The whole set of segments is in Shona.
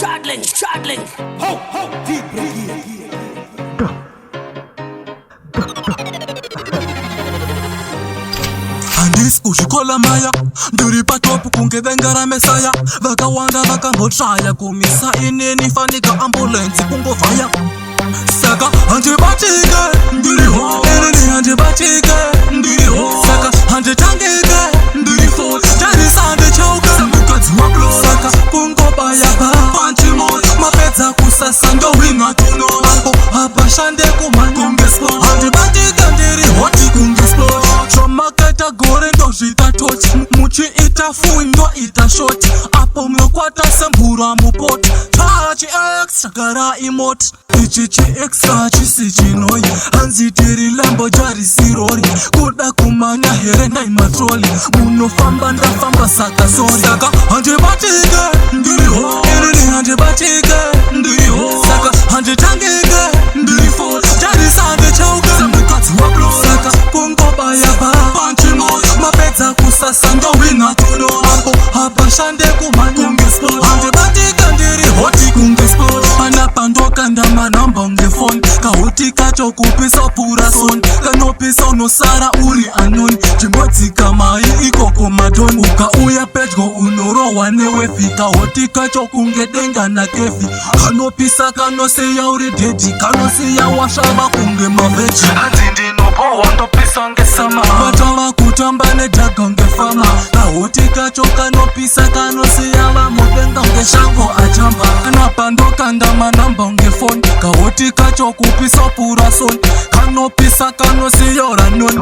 Straddling. Ho, deep Andis kuzvikola maya ndiri patopu kunge venga ramesaya vakawanda vakambotraya kumisa inini fanika ambulensi kungovhaya saka handibatike ndiriho inini handibatike ndiriho saka handitangike ndiriho tarisa handichauka semukadzi wablo saka kungobaya panchimoto mapedza kusasa ndohwina tuno apo hapashande kumankungespo handibatike ndiriho tikungespo chomaketa gore ndozvita toti muchiita fui ndoita shoti apo munokwata sembura mupoti tachi extra gara imoti ichi chiextra chisi chinoi hanzi tiri lambo jarisirori kuda kumanya here nai matroli munofamba ndafamba saka sori saka handibatike ndiriho inini handibatike ndiriho saka handitangike ndirifo tarisa handichauka semukadzi wablo saka kungobaya panchimoto mapedza kusasa ndohwina tuno apo hapashande kumankungespo handibatike ndiriho tikungesport panapa ndokanda namba ngefoni kahoti kacho kupisa pura soni kanopisa unosara uri anoni chimbodzika mai ikoko madhoni ukauya pedyo unorohwa newefi kahoti kacho kunge denga nakefi kanopisa kanosiya uri dhedhi kanosiya washava kunge mavheji hanzi ndinopohwa ndopisa ngesama vatava kutamba nedhaga ngefama kahoti kacho kanopisa kanosiya vamudenga ngeshango achamba anapa ndokanda manamba ngefoni kahoti kacho kupisa pura soni kanopisa kanosiyora noni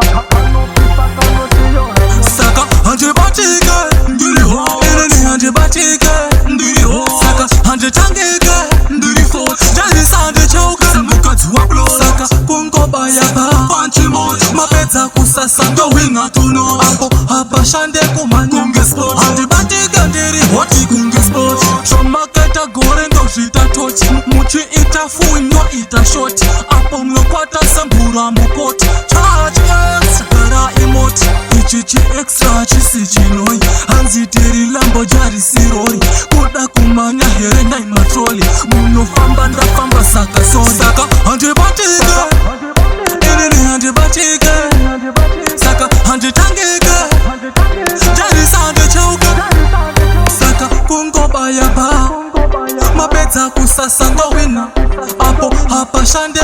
saka handibatike ndiriho inini handibatike ndiriho saka handitangike ndirifo tarisa handichauka semukadzi wablo saka kungobaya panchimoto mapedza kusasa ndohwina tuno apo hapashande kumankungespo handibatike ndiriho tikungesport chomaketa gore ndozvita toti muchiita fui ndoita shoti apo munokwata sembura mupoti tachi extra gara imoti ichi chiextra chisi chinoi hanzi tiri lambo jarisirori kuda kumanya here nai matroli munofamba ndafamba saka sori saka handibatike inini handibatike saka handitangike tarisa handichauka saka kungobaya mapedza kusasa ndohwina apo hapashande